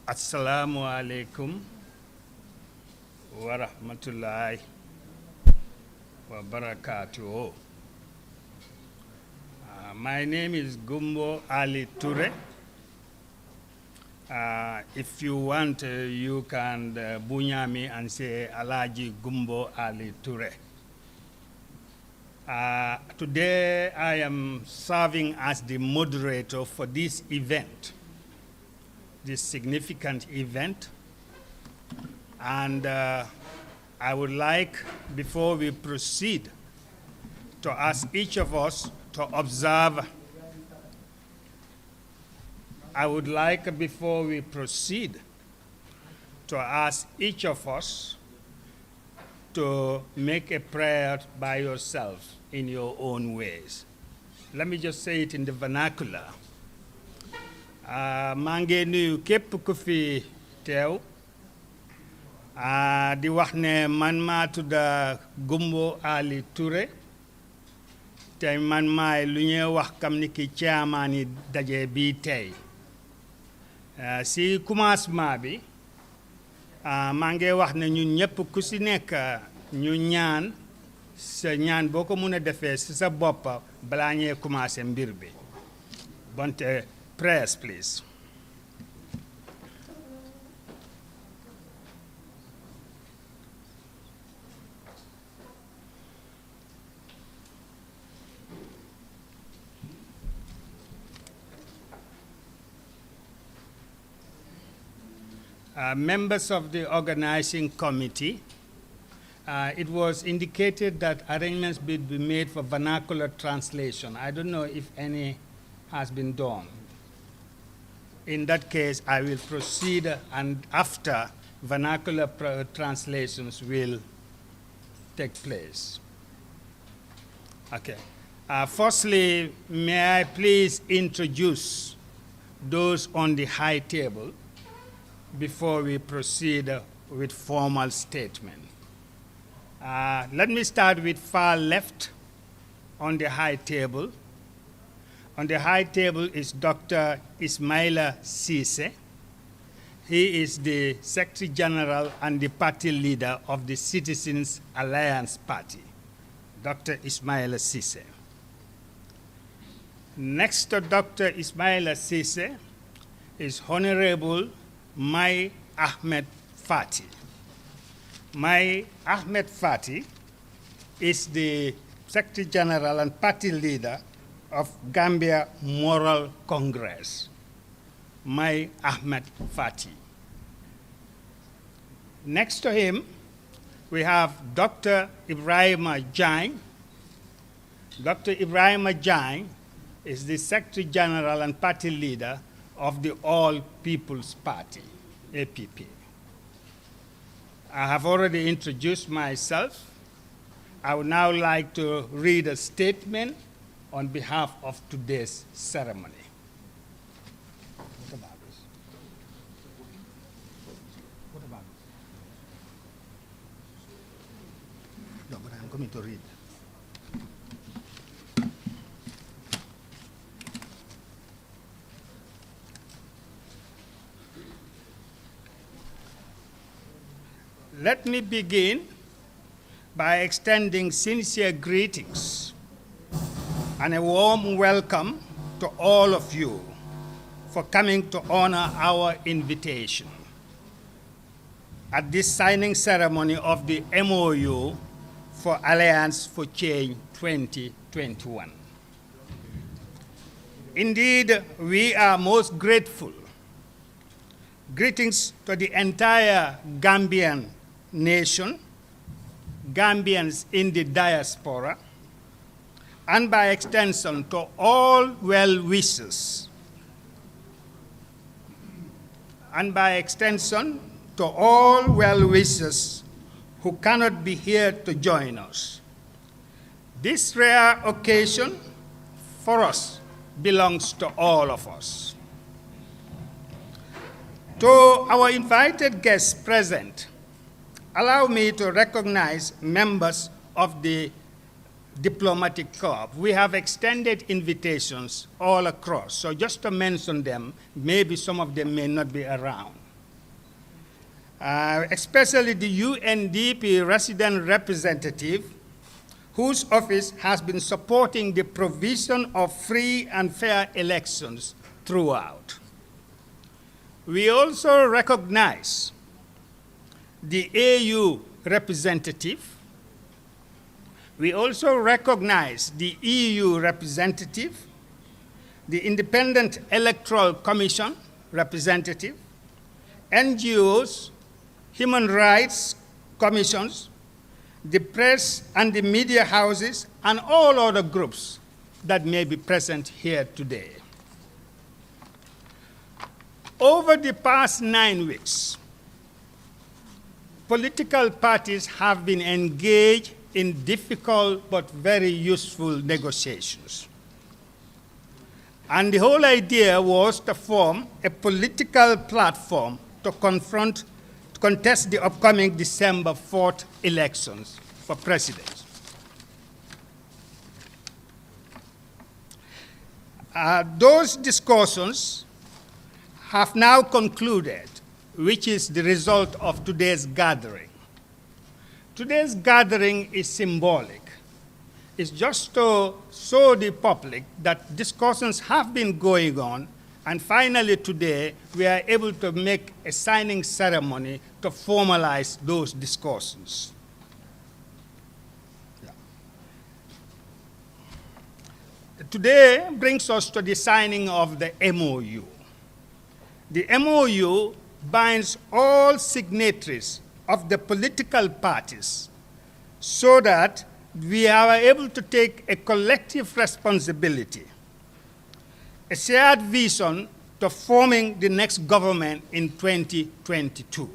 Assalamu alaikum wa rahmatullahi wa barakatuh. My name is Gumbo Ali Ture. If you want, you can bunya me and say Alaji Gumbo Ali Ture. Today I am serving as the moderator for this event, this significant event. And I would like, before we proceed, to ask each of us to observe. I would like, before we proceed, to ask each of us to make a prayer by yourself in your own ways. Let me just say it in the vernacular. maa ngi nuyu képp ku fi teew di wax ne man maa tudda Gumbo Ali Touré te man maay lu ñuy wax kam ni ki chairman daje bi tey si commencement bi maa ngi wax ne ñun ñëpp ku si nekk ñu ñaan sa ñaan boo ko mën a defee si sa bopp balaa ñuy commencé mbir bi bonte prayers, please. Members of the organizing committee, it was indicated that arrangements would be made for vernacular translation. I don't know if any has been done. In that case, I will proceed, and after, vernacular translations will take place. Okay. Firstly, may I please introduce those on the high table before we proceed with formal statement. Let me start with far left on the high table. On the high table is Dr. Ismaila Cisse. He is the Secretary General and the party leader of the Citizens Alliance Party. Dr. Ismaila Cisse. Next to Dr. Ismaila Cisse is Honorable Mai Ahmed Fati. Mai Ahmed Fati is the Secretary General and party leader of Gambia Moral Congress, Mai Ahmed Fati. Next to him, we have Dr. Ibrahima Jain. Dr. Ibrahima Jain is the Secretary General and party leader of the All People's Party, APP. I have already introduced myself. I would now like to read a statement on behalf of today's ceremony. What about this? What about this? No, but I'm going to read. Let me begin by extending sincere greetings and a warm welcome to all of you for coming to honor our invitation at this signing ceremony of the MoU for Alliance for Change 2021. Indeed, we are most grateful. Greetings to the entire Gambian nation, Gambians in the diaspora, and by extension to all well-wishers, who cannot be here to join us. This rare occasion for us belongs to all of us. To our invited guests present, allow me to recognize members of the diplomatic corps. We have extended invitations all across. So just to mention them, maybe some of them may not be around. especially the UNDP resident representative, whose office has been supporting the provision of free and fair elections throughout. We also recognize the AU representative. We also recognize the EU representative, the Independent Electoral Commission representative, NGOs, human rights commissions, the press and the media houses, and all other groups that may be present here today. Over the past 9 weeks, political parties have been engaged in difficult but very useful negotiations. And the whole idea was to form a political platform to contest the upcoming December 4th elections for president. Those discussions have now concluded, which is the result of today's gathering. Today's gathering is symbolic. It's just to show the public that discussions have been going on, and finally today we are able to make a signing ceremony to formalize those discussions. Yeah. Today brings us to the signing of the MoU. The MoU binds all signatories of the political parties so that we are able to take a collective responsibility, a shared vision to forming the next government in 2022.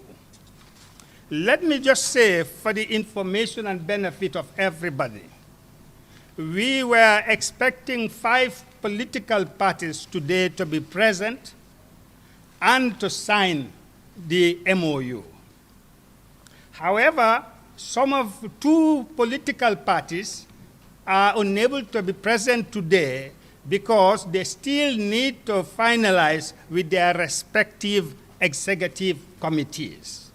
Let me just say, for the information and benefit of everybody, we were expecting 5 political parties today to be present and to sign the MoU. However, some of 2 political parties are unable to be present today because they still need to finalize with their respective executive committees.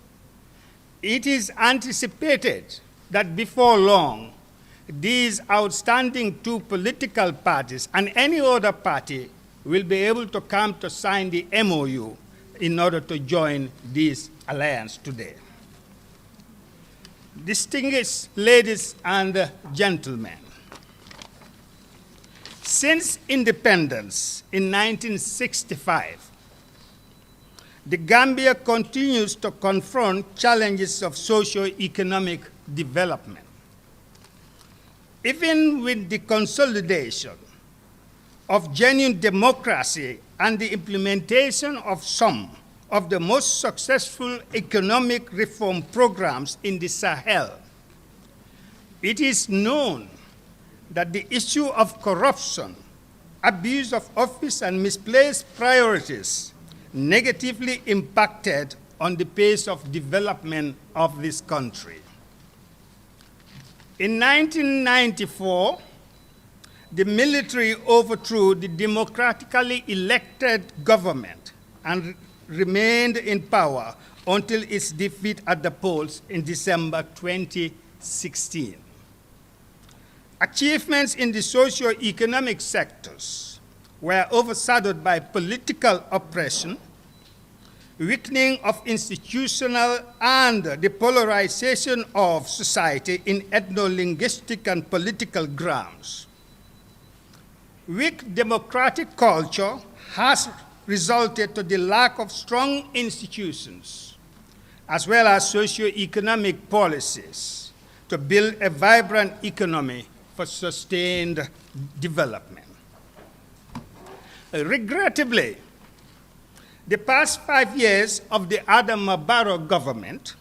It is anticipated that before long, these outstanding 2 political parties and any other party will be able to come to sign the MoU in order to join this alliance today. Distinguished ladies and gentlemen, since independence in 1965, the Gambia continues to confront challenges of socio-economic development. Even with the consolidation of genuine democracy and the implementation of some of the most successful economic reform programs in the Sahel, it is known that the issue of corruption, abuse of office, and misplaced priorities negatively impacted on the pace of development of this country. In 1994, the military overthrew the democratically elected government and remained in power until its defeat at the polls in December 2016. Achievements in the socio-economic sectors were overshadowed by political oppression, weakening of institutional, and the polarization of society in ethno-linguistic and political grounds. Weak democratic culture has resulted to the lack of strong institutions, as well as socio-economic policies to build a vibrant economy for sustained development. Regrettably, the past 5 years of the Adama Barrow government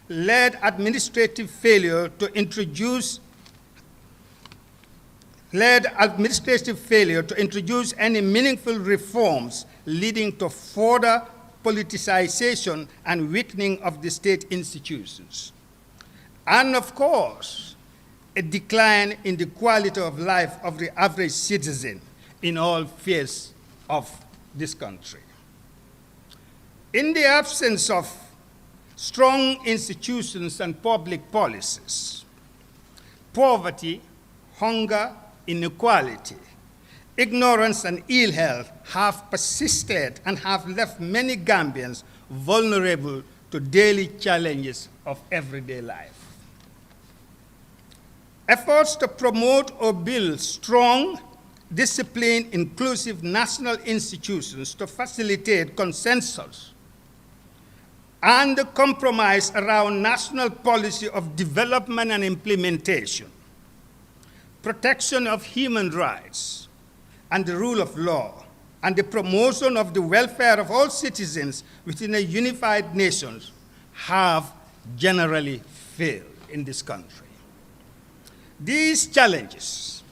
led administrative failure to introduce any meaningful reforms, leading to further politicization and weakening of the state institutions. And of course, a decline in the quality of life of the average citizen in all spheres of this country. In the absence of strong institutions and public policies. Poverty, hunger, inequality, ignorance, and ill health have persisted and have left many Gambians vulnerable to daily challenges of everyday life. Efforts to promote or build strong, disciplined, inclusive national institutions to facilitate consensus and compromise around national policy of development and implementation, protection of human rights and the rule of law, and the promotion of the welfare of all citizens within a unified nation have generally failed in this country. These challenges,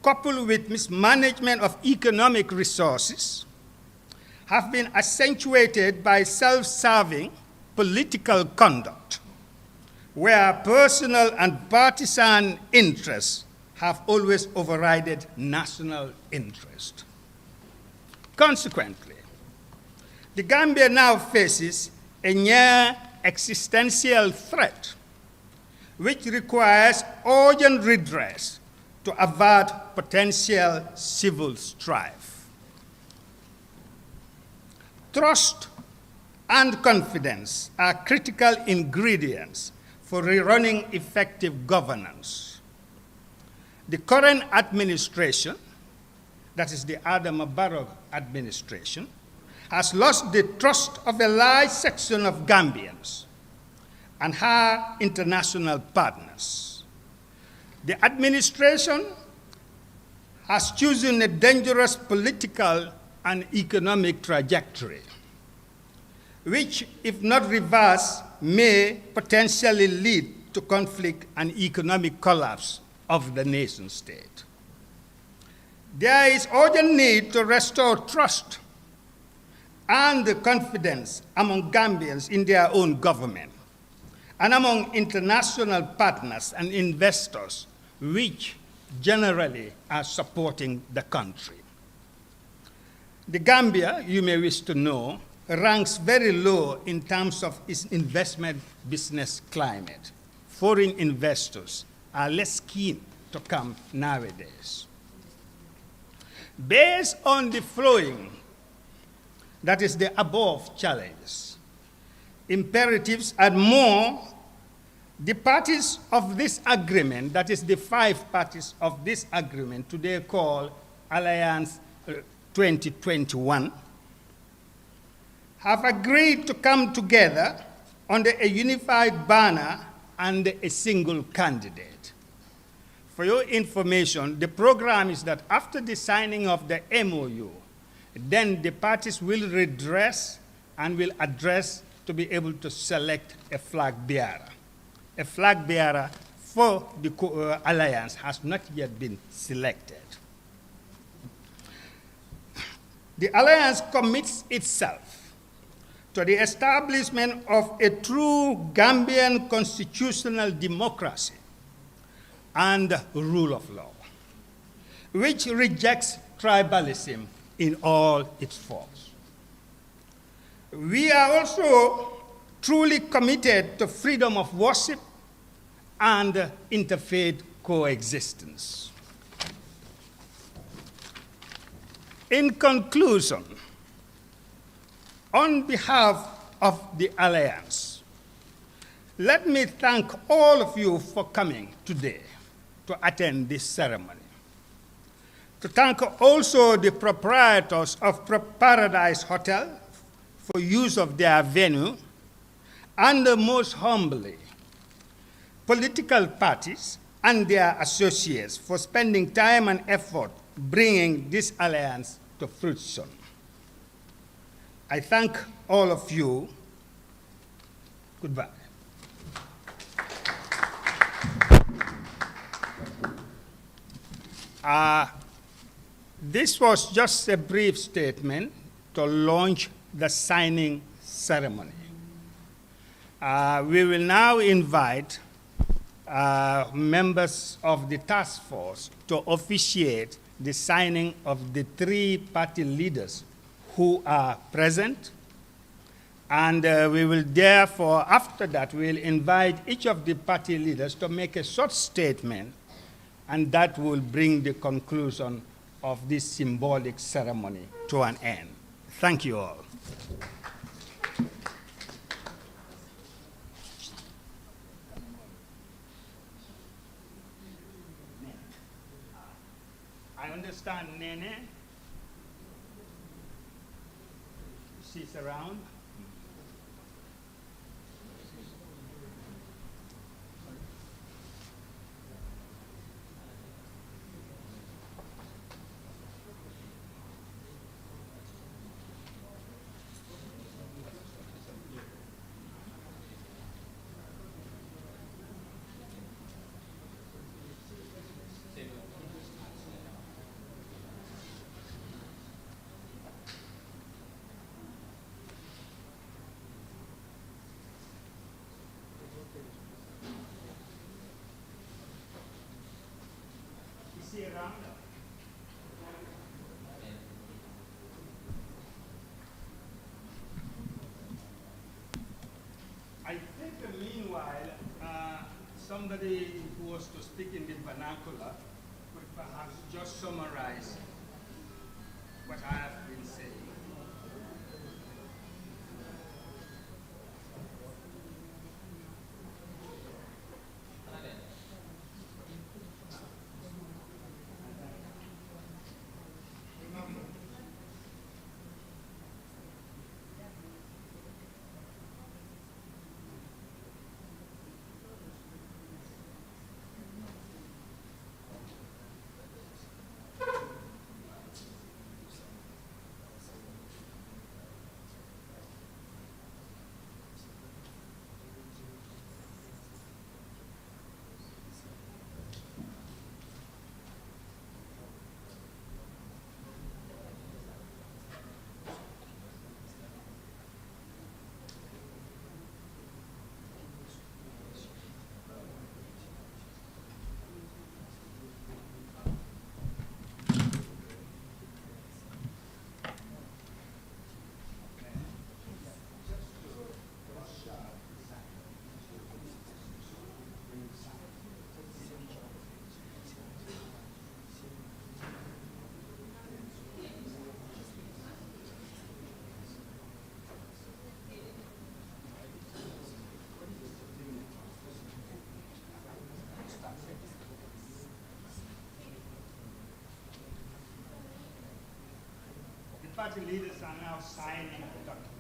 coupled with mismanagement of economic resources, have been accentuated by self-serving political conduct, where personal and partisan interests have always overridden national interest. Consequently, the Gambia now faces a near existential threat which requires urgent redress to avert potential civil strife. Trust and confidence are critical ingredients for rerunning effective governance. The current administration, that is the Adama Barrow administration, has lost the trust of a large section of Gambians and her international partners. The administration has chosen a dangerous political and economic trajectory, which, if not reversed, may potentially lead to conflict and economic collapse of the nation state. There is urgent need to restore trust and confidence among Gambians in their own government and among international partners and investors, which generally are supporting the country. The Gambia, you may wish to know, ranks very low in terms of its investment business climate. Foreign investors are less keen to come nowadays. Based on the following, that is the above challenges, imperatives, and more, the parties of this agreement, that is the 5 parties of this agreement, today called Alliance 2021, have agreed to come together under a unified banner and a single candidate. For your information, the program is that after the signing of the MoU, then the parties will redress and will address to be able to select a flag bearer. A flag bearer for the alliance has not yet been selected. The alliance commits itself to the establishment of a true Gambian constitutional democracy and rule of law, which rejects tribalism in all its forms. We are also truly committed to freedom of worship and interfaith coexistence. In conclusion, on behalf of the Alliance, let me thank all of you for coming today to attend this ceremony. To thank also the proprietors of Paradise Hotel for use of their venue, and most humbly, political parties and their associates for spending time and effort bringing this alliance to fruition. I thank all of you. Goodbye. This was just a brief statement to launch the signing ceremony. We will now invite members of the task force to officiate the signing of the 3 party leaders who are present And we will therefore, after that, we'll invite each of the party leaders to make a short statement, and that will bring the conclusion of this symbolic ceremony to an end. Thank you all. I understand Nene. She's around. Is she around? I think meanwhile, somebody who was to speak in the vernacular could perhaps just summarize what I have been saying. Party leaders are now signing the documents.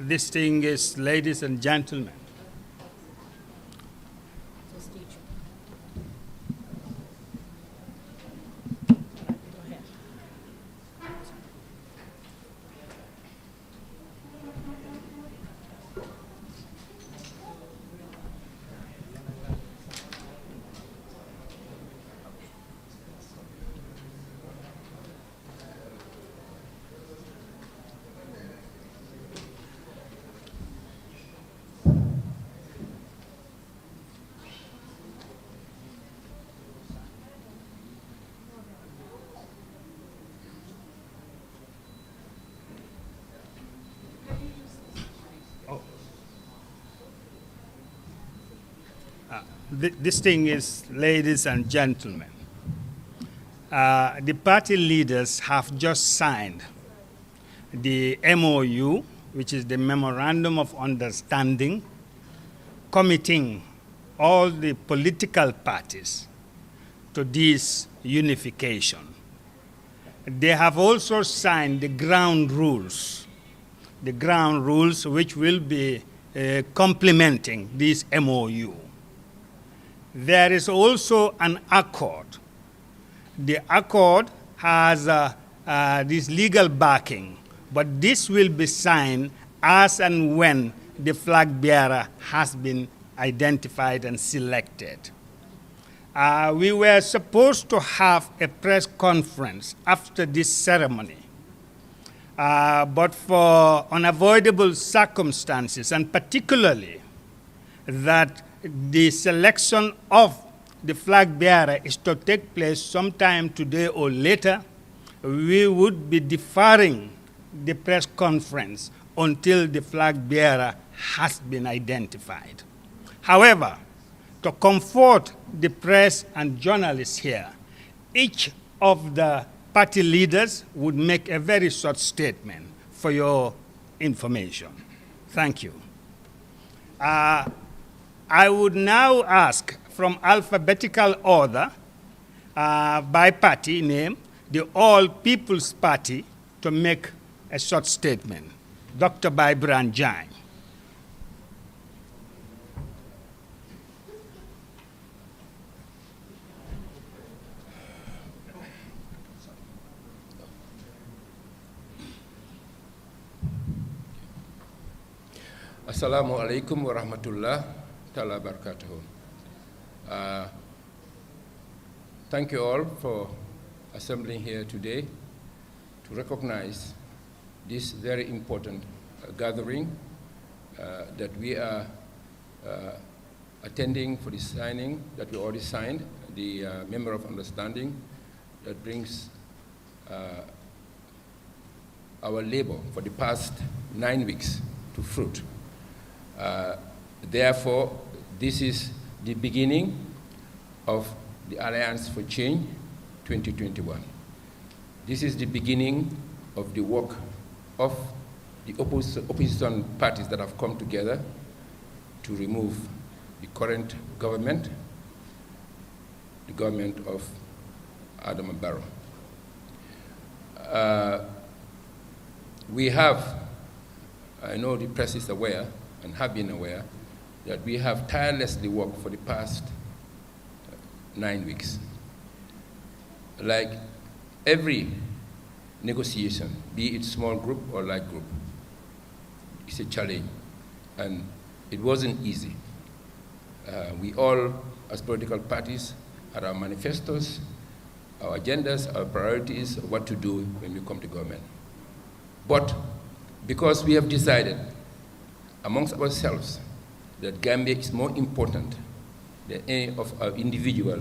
Distinguished ladies and gentlemen, distinguished ladies and gentlemen, the party leaders have just signed the MoU, which is the Memorandum of Understanding, committing all the political parties to this unification. They have also signed the ground rules which will be complementing this MoU. There is also an accord. The accord has this legal backing, but this will be signed as and when the flag bearer has been identified and selected. We were supposed to have a press conference after this ceremony, but for unavoidable circumstances, and particularly that the selection of the flag bearer is to take place sometime today or later, we would be deferring the press conference until the flag bearer has been identified. However, to comfort the press and journalists here, each of the party leaders would make a very short statement for your information. Thank you. I would now ask from alphabetical order by party name, the All People's Party, to make a short statement. Dr. Baibran Jain. Assalamu alaikum wa rahmatullah ta'ala barakatuhu. Thank you all for assembling here today to recognize this very important gathering that we are attending for the signing that we already signed, the Memorandum of Understanding that brings our labor for the past 9 weeks to fruit. Therefore, this is the beginning of the Alliance for Change 2021. This is the beginning of the work of the opposition parties that have come together to remove the current government, the government of Adam Barrow. We have, I know the press is aware and have been aware, that we have tirelessly worked for the past 9 weeks. Like every negotiation, be it small group or large group, it's a challenge, and it wasn't easy. We all, as political parties, had our manifestos, our agendas, our priorities, of what to do when we come to government. But because we have decided amongst ourselves that Gambia is more important than any of our individual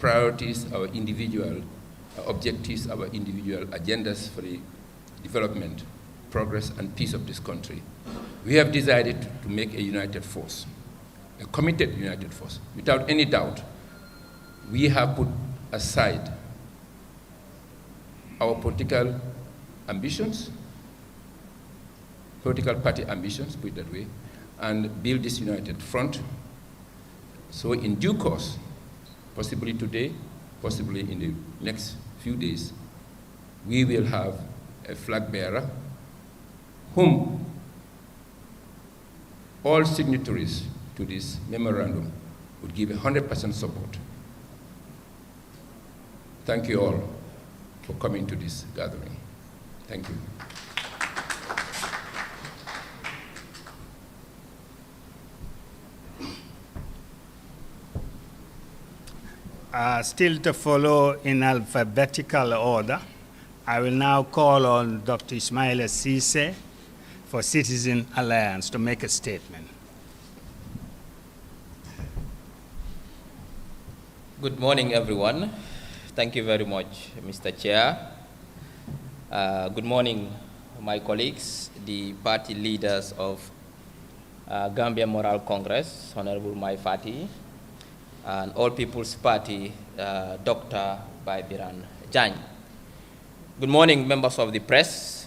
priorities, our individual objectives, our individual agendas for the development, progress, and peace of this country, we have decided to make a united force, a committed united force. Without any doubt, we have put aside our political ambitions, political party ambitions, put it that way, and build this united front. So in due course, possibly today, possibly in the next few days, we will have a flag bearer whom all signatories to this memorandum would give 100% support. Thank you all for coming to this gathering. Thank you. Still to follow in alphabetical order, I will now call on Dr. Ismaila Cisse for Citizen Alliance to make a statement. Good morning, everyone. Thank you very much, Mr. Chair. Good morning, my colleagues, the party leaders of Gambia Moral Congress, Honorable Mai Fati, and All People's Party, Dr. Baibiran Jan. Good morning, members of the press.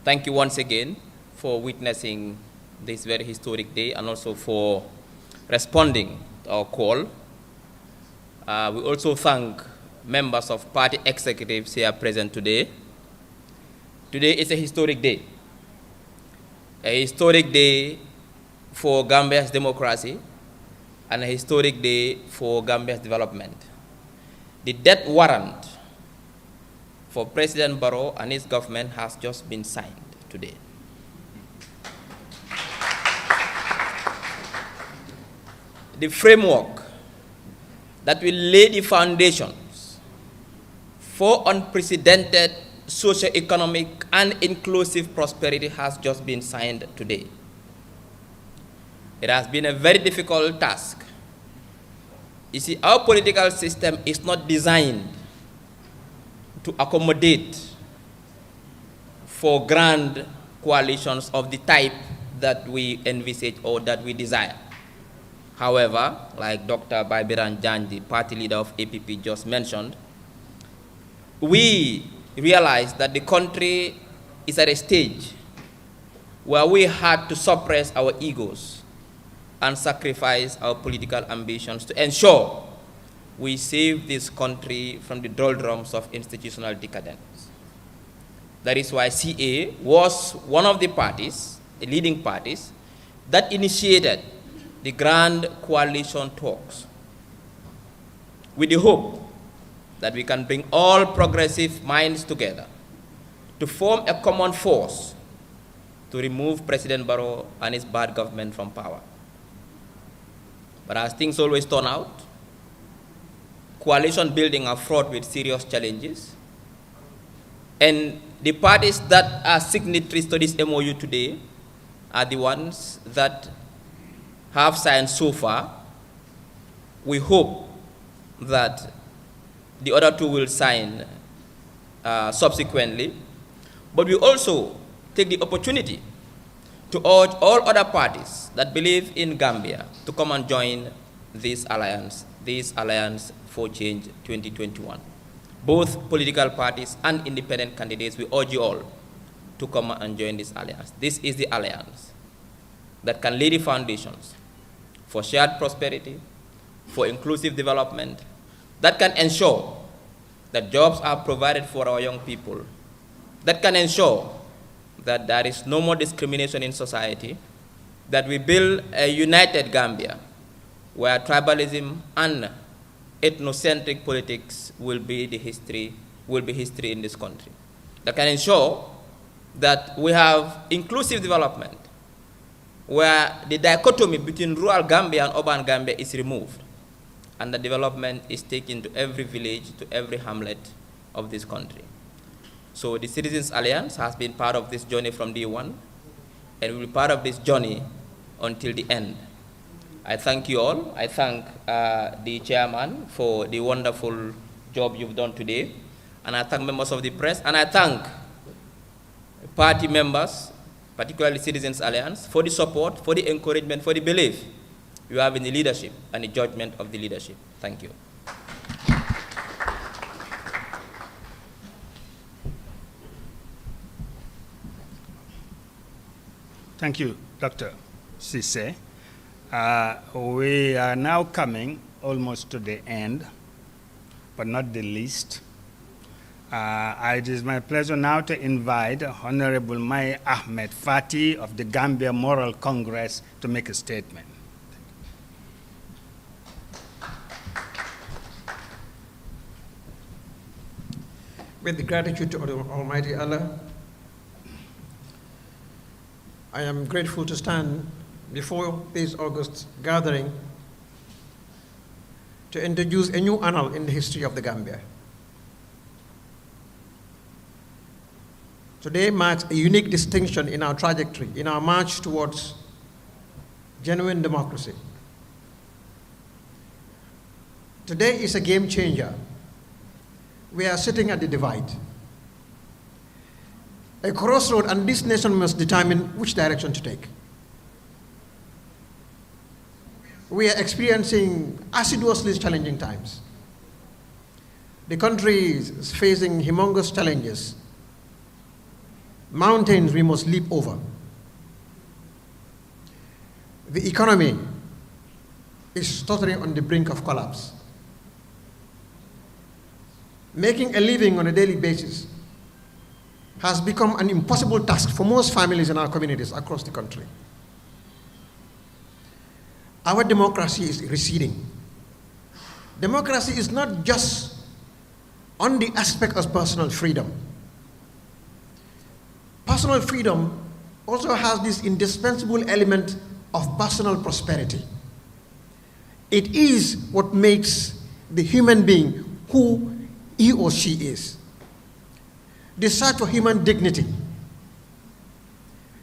Thank you once again for witnessing this very historic day and also for responding to our call. We also thank members of party executives here present today. Today is a historic day for Gambia's democracy and a historic day for Gambia's development. The death warrant for President Barrow and his government has just been signed today. The framework that will lay the foundations for unprecedented socio-economic and inclusive prosperity has just been signed today. It has been a very difficult task. You see, our political system is not designed to accommodate for grand coalitions of the type that we envisage or that we desire. However, like Dr. Baibiran Jan, the party leader of APP, just mentioned, we realize that the country is at a stage where we had to suppress our egos and sacrifice our political ambitions to ensure we save this country from the doldrums of institutional decadence. That is why CA was one of the parties, the leading parties, that initiated the grand coalition talks with the hope that we can bring all progressive minds together to form a common force to remove President Barrow and his bad government from power. But as things always turn out, coalition building are fraught with serious challenges, and the parties that are signatories to this MoU today are the ones that have signed so far. We hope that the other two will sign subsequently, but we also take the opportunity to urge all other parties that believe in Gambia to come and join this Alliance for Change 2021. Both political parties and independent candidates, we urge you all to come and join this alliance. This is the alliance that can lay the foundations for shared prosperity, for inclusive development, that can ensure that jobs are provided for our young people, that can ensure that there is no more discrimination in society, that we build a united Gambia where tribalism and ethnocentric politics will be history in this country, that can ensure that we have inclusive development where the dichotomy between rural Gambia and urban Gambia is removed, and the development is taken to every village, to every hamlet of this country. So the Citizens Alliance has been part of this journey from day one, and will be part of this journey until the end. I thank you all. I thank the chairman for the wonderful job you've done today, and I thank members of the press, and I thank party members, particularly Citizens Alliance, for the support, for the encouragement, for the belief you have in the leadership and the judgment of the leadership. Thank you. Thank you, Dr. Cisse. We are now coming almost to the end, but not the least. It is my pleasure now to invite Honorable Mai Ahmed Fati of the Gambia Moral Congress to make a statement. With gratitude to Almighty Allah, I am grateful to stand before this August gathering to introduce a new annal in the history of the Gambia. Today marks a unique distinction in our trajectory, in our march towards genuine democracy. Today is a game changer. We are sitting at the divide, a crossroad, and this nation must determine which direction to take. We are experiencing assiduously challenging times. The country is facing humongous challenges, mountains we must leap over. The economy is totally on the brink of collapse. Making a living on a daily basis has become an impossible task for most families in our communities across the country. Our democracy is receding. Democracy is not just on the aspect of personal freedom. Personal freedom also has this indispensable element of personal prosperity. It is what makes the human being who he or she is. The search for human dignity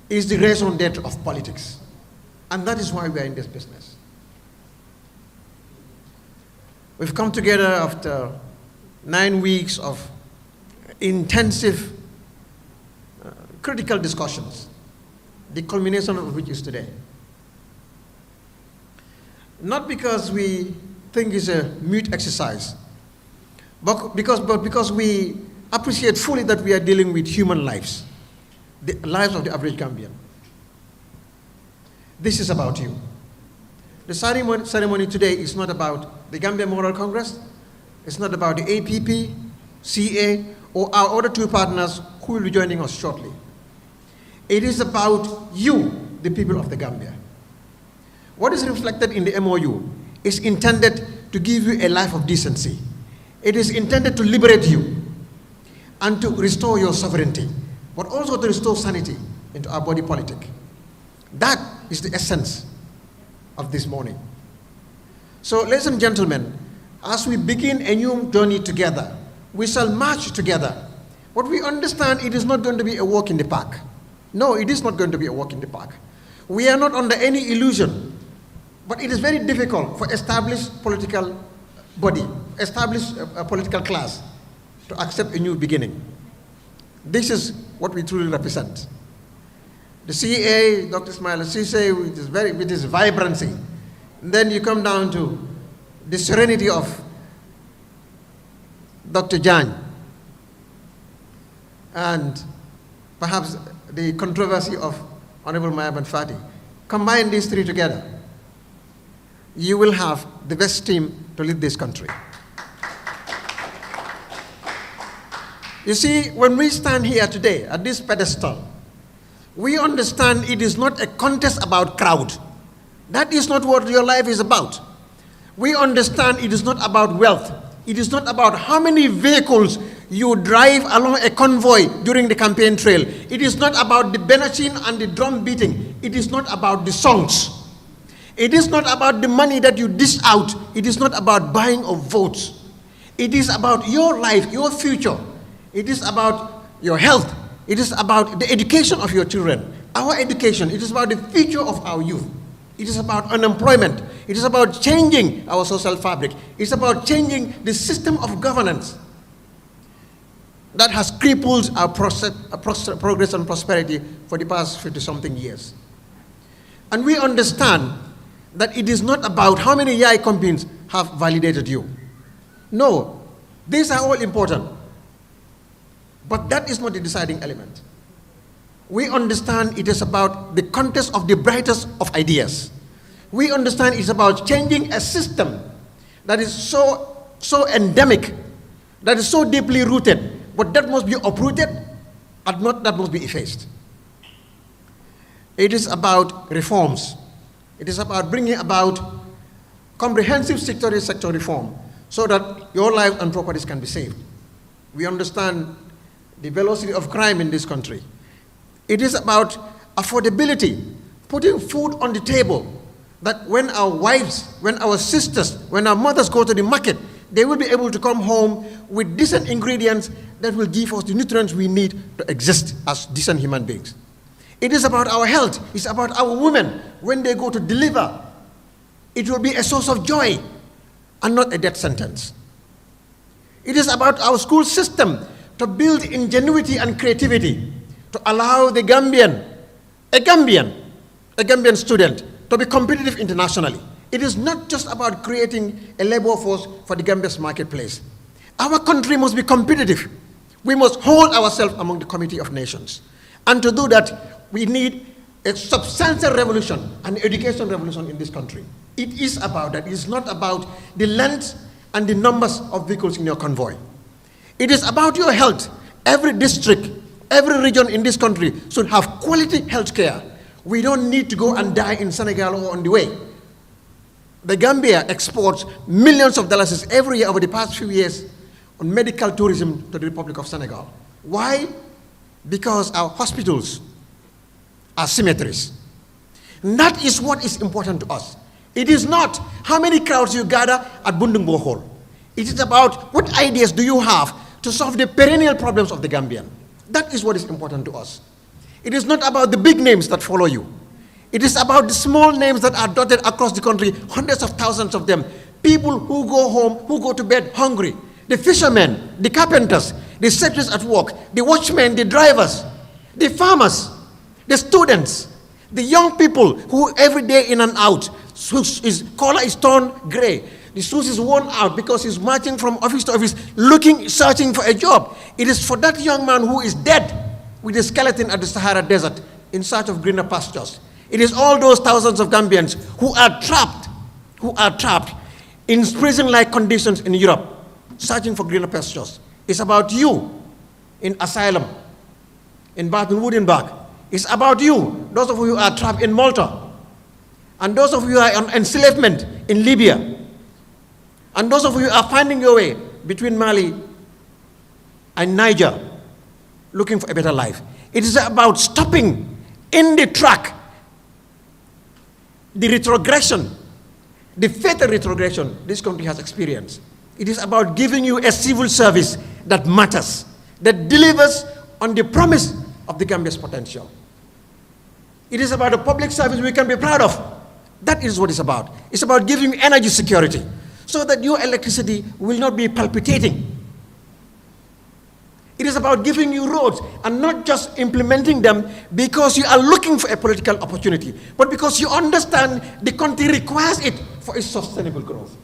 is the raison d'etre of politics. And that is why we are in this business. We've come together after 9 weeks of intensive, critical discussions, the culmination of which is today. Not because we think it's a mute exercise, but because we appreciate fully that we are dealing with human lives, the lives of the average Gambian. This is about you. The ceremony today is not about the Gambia Moral Congress, it's not about the APP, CA, or our other two partners who will be joining us shortly. It is about you, the people of the Gambia. What is reflected in the MoU is intended to give you a life of decency. It is intended to liberate you and to restore your sovereignty, but also to restore sanity into our body politic. That is the essence of this morning. So, ladies and gentlemen, as we begin a new journey together, we shall march together. But we understand it is not going to be a walk in the park. No, it is not going to be a walk in the park. We are not under any illusion, but it is very difficult for established political body, established political class to accept a new beginning. This is what we truly represent. The CA, Dr. Ismail Sise, with his vibrancy. And then you come down to the serenity of Dr. Jan, and perhaps the controversy of Honorable Mayaban Fati. Combine these three together, you will have the best team to lead this country. You see, when we stand here today at this pedestal, we understand it is not a contest about crowd. That is not what your life is about. We understand it is not about wealth. It is not about how many vehicles you drive along a convoy during the campaign trail. It is not about the benachin and the drum beating. It is not about the songs. It is not about the money that you dish out. It is not about buying of votes. It is about your life, your future. It is about your health. It is about the education of your children. Our education, it is about the future of our youth. It is about unemployment. It is about changing our social fabric. It's about changing the system of governance that has crippled our progress and prosperity for the past 50-something years. And we understand that it is not about how many YAI companies have validated you. No, these are all important. But that is not the deciding element. We understand it is about the contest of the brightest of ideas. We understand it's about changing a system that is so endemic, that is so deeply rooted, but that must be uprooted and not that must be effaced. It is about reforms. It is about bringing about comprehensive sector reform so that your lives and properties can be saved. We understand the velocity of crime in this country. It is about affordability, putting food on the table, that when our wives, when our sisters, when our mothers go to the market, they will be able to come home with decent ingredients that will give us the nutrients we need to exist as decent human beings. It is about our health. It's about our women. When they go to deliver, it will be a source of joy and not a death sentence. It is about our school system to build ingenuity and creativity to allow the a Gambian student to be competitive internationally. It is not just about creating a labor force for the Gambia's marketplace. Our country must be competitive. We must hold ourselves among the Committee of Nations. And to do that, we need a substantial revolution, an education revolution in this country. It is about that. It is not about the length and the numbers of vehicles in your convoy. It is about your health. Every district, every region in this country should have quality health care. We don't need to go and die in Senegal or on the way. The Gambia exports millions of dollars every year over the past few years on medical tourism to the Republic of Senegal. Why? Because our hospitals are cemeteries. And that is what is important to us. It is not how many crowds you gather at Bundungbo Hall. It is about what ideas do you have to solve the perennial problems of the Gambian. That is what is important to us. It is not about the big names that follow you. It is about the small names that are dotted across the country, hundreds of thousands of them. People who go home, who go to bed hungry. The fishermen, the carpenters, the secretaries at work, the watchmen, the drivers, the farmers, the students, the young people who every day in and out, his collar is torn gray. The shoes is worn out because he's marching from office to office, searching for a job. It is for that young man who is dead with a skeleton at the Sahara Desert in search of greener pastures. It is all those thousands of Gambians who are trapped in prison-like conditions in Europe, searching for greener pastures. It's about you in asylum, in Baden-Württemberg. It's about you, those of you who are trapped in Malta, and those of you who are on enslavement in Libya, and those of you who are finding your way between Mali and Niger, looking for a better life. It is about stopping in the track the retrogression, the fatal retrogression this country has experienced. It is about giving you a civil service that matters, that delivers on the promise of the Gambia's potential. It is about a public service we can be proud of. That is what it's about. It's about giving you energy security so that your electricity will not be palpitating. It is about giving you roads and not just implementing them because you are looking for a political opportunity, but because you understand the country requires it for its sustainable growth.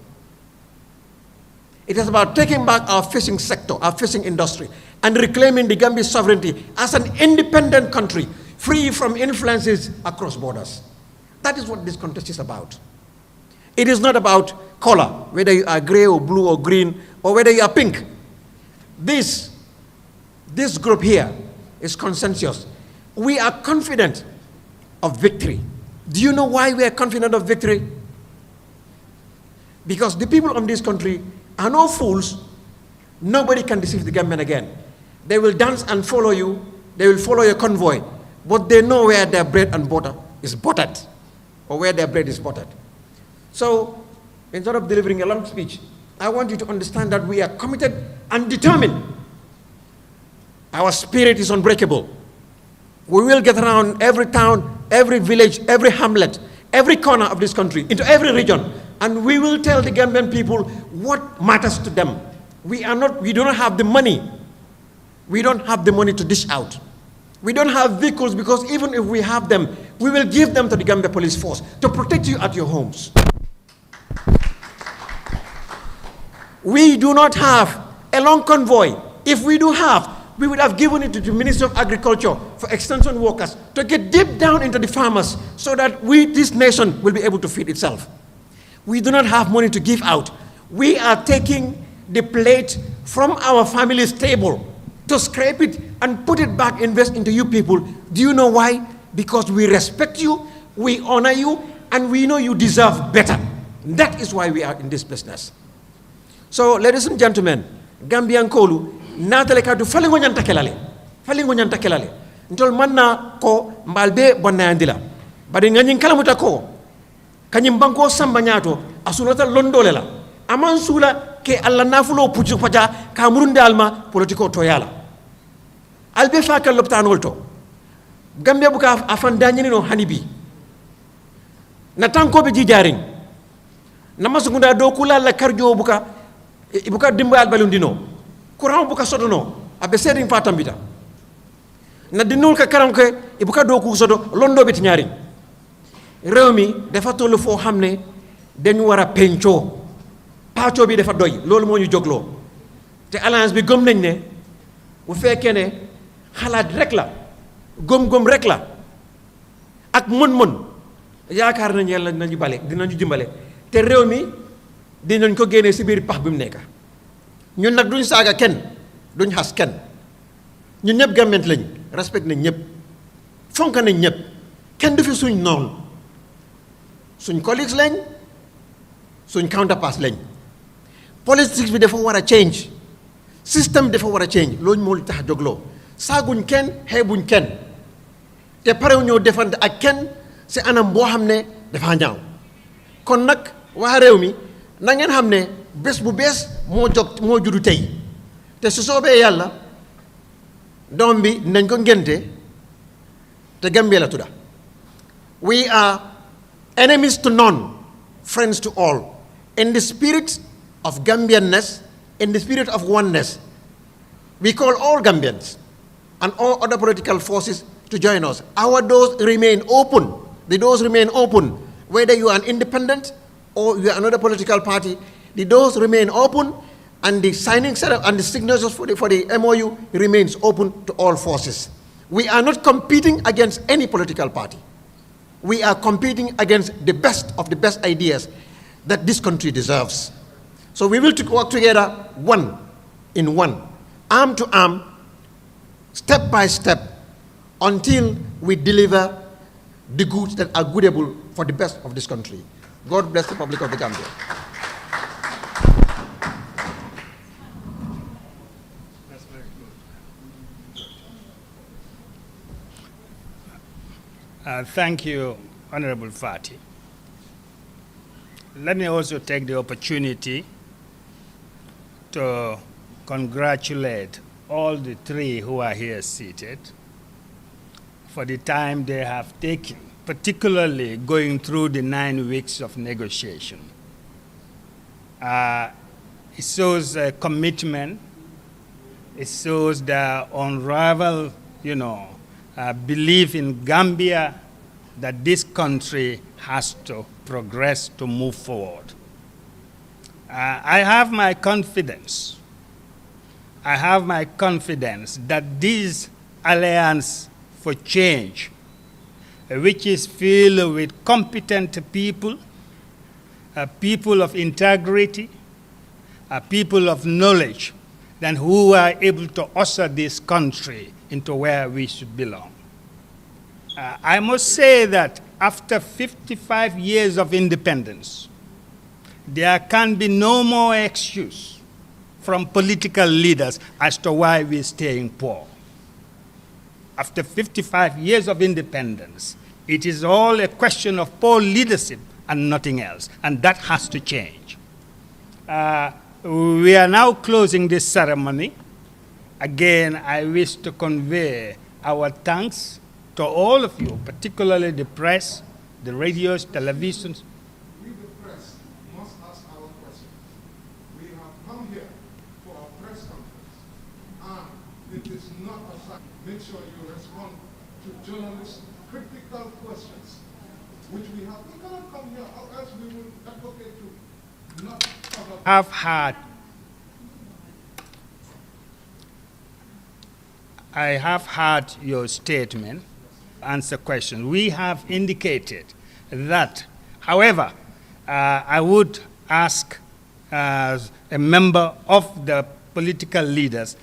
It is about taking back our fishing sector, our fishing industry, and reclaiming the Gambia's sovereignty as an independent country, free from influences across borders. That is what this contest is about. It is not about color, whether you are gray or blue or green, or whether you are pink. This group here is consensus. We are confident of victory. Do you know why we are confident of victory? Because the people of this country are no fools. Nobody can deceive the Gambian again. They will dance and follow you. They will follow your convoy. But they know where their bread and butter is buttered, or where their bread is buttered. So, instead of delivering a long speech, I want you to understand that we are committed and determined. Our spirit is unbreakable. We will get around every town, every village, every hamlet, every corner of this country, into every region, and we will tell the Gambian people what matters to them. We do not have the money. We don't have the money to dish out. We don't have vehicles because even if we have them, we will give them to the Gambia Police Force to protect you at your homes. We do not have a long convoy. If we do have, we would have given it to the Ministry of Agriculture for extension workers to get deep down into the farmers so that this nation will be able to feed itself. We do not have money to give out. We are taking the plate from our family's table to scrape it and put it back, invest into you people. Do you know why? Because we respect you, we honor you, and we know you deserve better. That is why we are in this business. So, ladies and gentlemen, Gambian Kolu, natale kadu falingo nyanta kelale. Falingo nyanta kelale. Ntol manna ko mbalbe bonna andila. Bari nganying kalamuta ko. Kanyim banko samba nyato asunata londole la. Aman sula ke alla nafulo puju paja kamurunde alma politiko toyala. Albe fakal loptanol to. Gambia buka afandanyini no hanibi. Natanko be jijaring. Namasukunda do kula la karjo buka ibuka dimba albalundino. Kurang buka sodono abe seding fatambita. Na dinul ka karam ke ibuka do ku sodo londo bit ñaari. Rewmi dafa tollu fo xamne dañu wara pencho. Paaco bi dafa doy lolou moñu joglo. Te alliance bi gëm nañ ne bu fekkee ne xalaat rek la gëm rek la ak mën yaakaar nañ yàlla dinañu dimbale te réew mi dinañ ko génnee si biir pax bi mu nekk ñun nag duñ saaga kenn duñ xas kenn ñun ñëpp gàmment lañ respect nañ ñëpp fonk nañ ñëpp kenn du fi suñ noonu suñ collègues lañ suñ counterparts lañ politique bi dafa war a change système dafa war a change loolu moo tax a jógloo saaguñ kenn xeebuñ kenn te parew ñoo defante ak kenn si anam boo xam ne dafa ñaaw kon nag waa réew mi na ngeen xam ne bés bu bees moo juddu tey te su soobee yàlla doom bi nañ ko ngénte te Gambia la tudda we are enemies to none friends to all in the spirit of Gambianness, in the spirit of oneness. We call all Gambians and all other political forces to join us. Our doors remain open. The doors remain open. Whether you are an independent or you are another political party, the doors remain open, and the signing setup and the signatures for the MoU remains open to all forces. We are not competing against any political party. We are competing against the best of the best ideas that this country deserves. So we will work together one, arm to arm, step by step, until we deliver the goods that are goodable for the best of this country. God bless the Republic of the Gambia. That's very good. Thank you, Honorable Fati. Let me also take the opportunity to congratulate all the three who are here seated for the time they have taken, particularly going through the 9 weeks of negotiation. It shows commitment. It shows the unrivaled, belief in Gambia that this country has to progress to move forward. I have my confidence. That this alliance for change, which is filled with competent people, people of integrity, people of knowledge, then who are able to usher this country into where we should belong. I must say that after 55 years of independence, there can be no more excuse from political leaders as to why we're staying poor. After 55 years of independence, it is all a question of poor leadership and nothing else, and that has to change. We are now closing this ceremony. Again, I wish to convey our thanks to all of you, particularly the press, the radios, televisions. We, the press, must ask our questions. We have come here for a press conference, and it is not a fact. Make sure you respond to journalists' critical questions, which we have. We cannot come here, or else we will advocate to not cover. I have heard your statement, answer questions. We have indicated that, however, I would ask as a member of the political leaders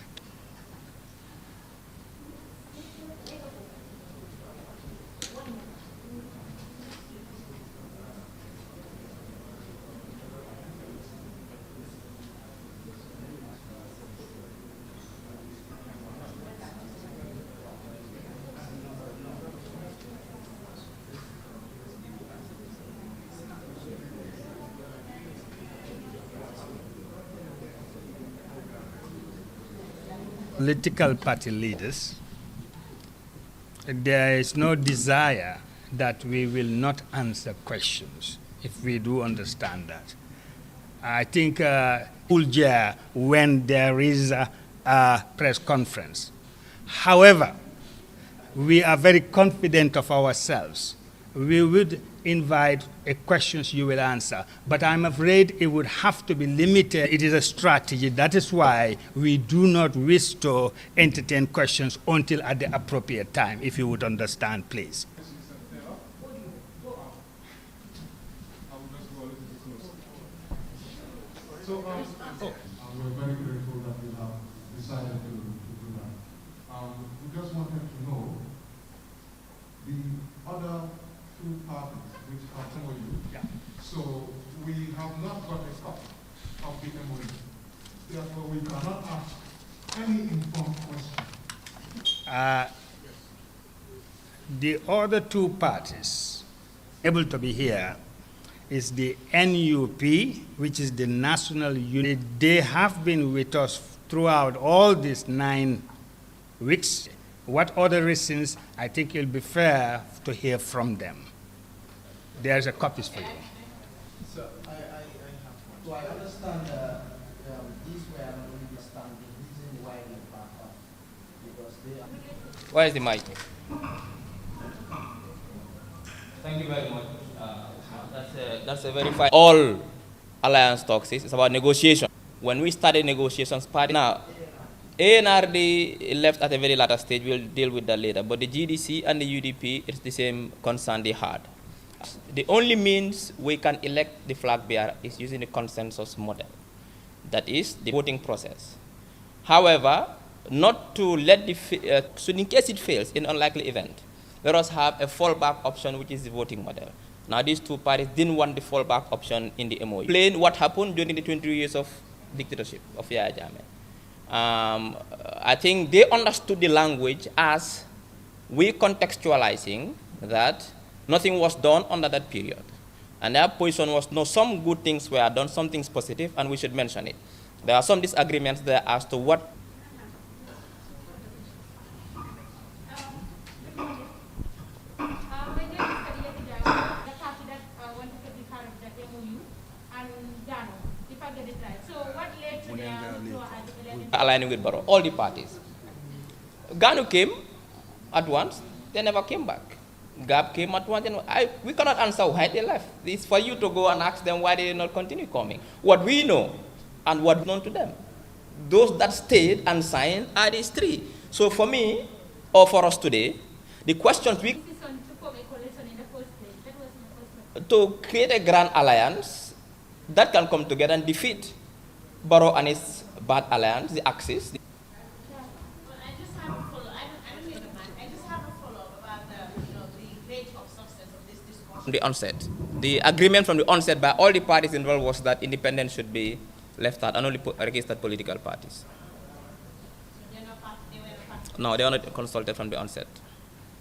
political party leaders, there is no desire that we will not answer questions, if we do understand that. I think when there is a press conference. However, we are very confident of ourselves. We would invite questions you will answer, but I'm afraid it would have to be limited. It is a strategy. That is why we do not wish to entertain questions until at the appropriate time, if you would understand, please. So, we're very grateful that you have decided to do that. We just wanted to know the other two parties which have MoU. Yeah. So we have not got a copy of the MoU. Therefore, we cannot ask any informed question. The other two parties able to be here is the NUP, which is the National Unit. They have been with us throughout all these 9 weeks. What other reasons? I think it'll be fair to hear from them. There's a copies for you. So I have one. So I understand these were not understanding the reason why they back up, because they are. Where is the mic? Thank you very much. That's a very fine. All alliance talks is about negotiation. When we started negotiations, now ANRD left at a very later stage. We'll deal with that later. But the GDC and the UDP, it's the same concern they had. The only means we can elect the flag bearer is using the consensus model. That is the voting process. However, not to let so in case it fails in unlikely event, let us have a fallback option, which is the voting model. Now, these two parties didn't want the fallback option in the MoU. Explain what happened during the 20 years of dictatorship of Yahya Jammeh. I think they understood the language as we contextualizing that nothing was done under that period. And their position was, no, some good things were done, some things positive, and we should mention it. There are some disagreements there as to what. Aligning with Barrow, all the parties. Ganu came at once, they never came back. Gab came at once, and we cannot answer why they left. It's for you to go and ask them why they did not continue coming. What we know and what known to them. Those that stayed and signed are these three. So for me, or for us today, the questions we to create a grand alliance that can come together and defeat Barrow and his bad alliance, the Axis. I just have a follow-up about the rate of success of this discussion. From the onset, the agreement from the onset by all the parties involved was that independence should be left out and only registered political parties. No, they were not consulted from the onset.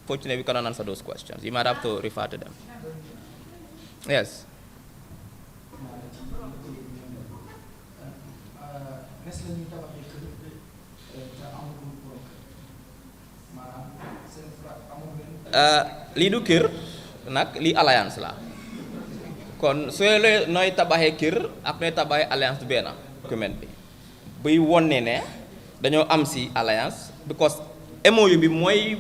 Fortunately, we cannot answer those questions. You might have to refer to them. Yes. Lii du kër nag lii alliance la kon soo nooy tabaxee kër ak nooy tabaxee alliance du benn document bi buy wone ne dañoo am si alliance because MoU bi mooy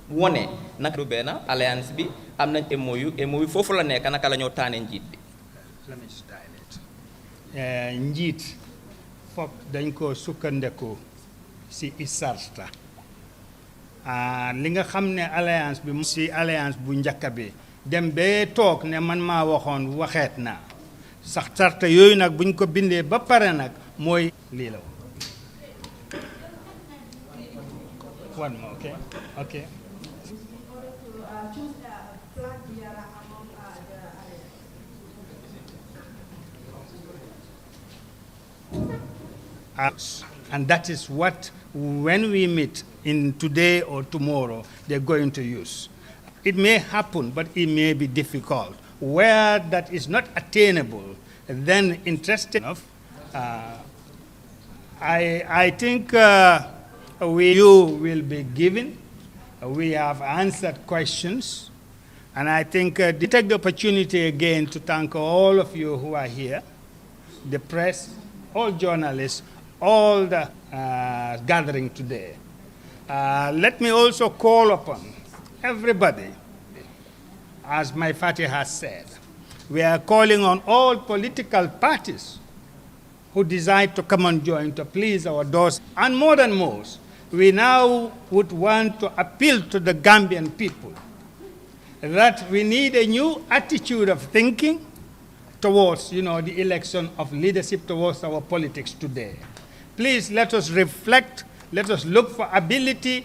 wone nag du benn alliance bi am nañ MoU foofu la nekk naka la ñoo taane njiit bi. Njiit foog dañ ko sukkandeku si isarta li nga xam ne alliance bi si alliance bu njëkk bi dem ba toog ne man maa waxoon waxeet naa sax sarta yooyu nag buñ ko bindee ba pare nag mooy lii la one more, okay. And that is what, when we meet in today or tomorrow, they're going to use. It may happen, but it may be difficult. Where that is not attainable, then interesting enough, I think you will be given. We have answered questions. And I think to take the opportunity again to thank all of you who are here, the press, all journalists, all the gathering today. Let me also call upon everybody, as my Fatih has said. We are calling on all political parties who decide to come and join to please our doors. And more than most, we now would want to appeal to the Gambian people that we need a new attitude of thinking towards, the election of leadership, towards our politics today. Please let us reflect, let us look for ability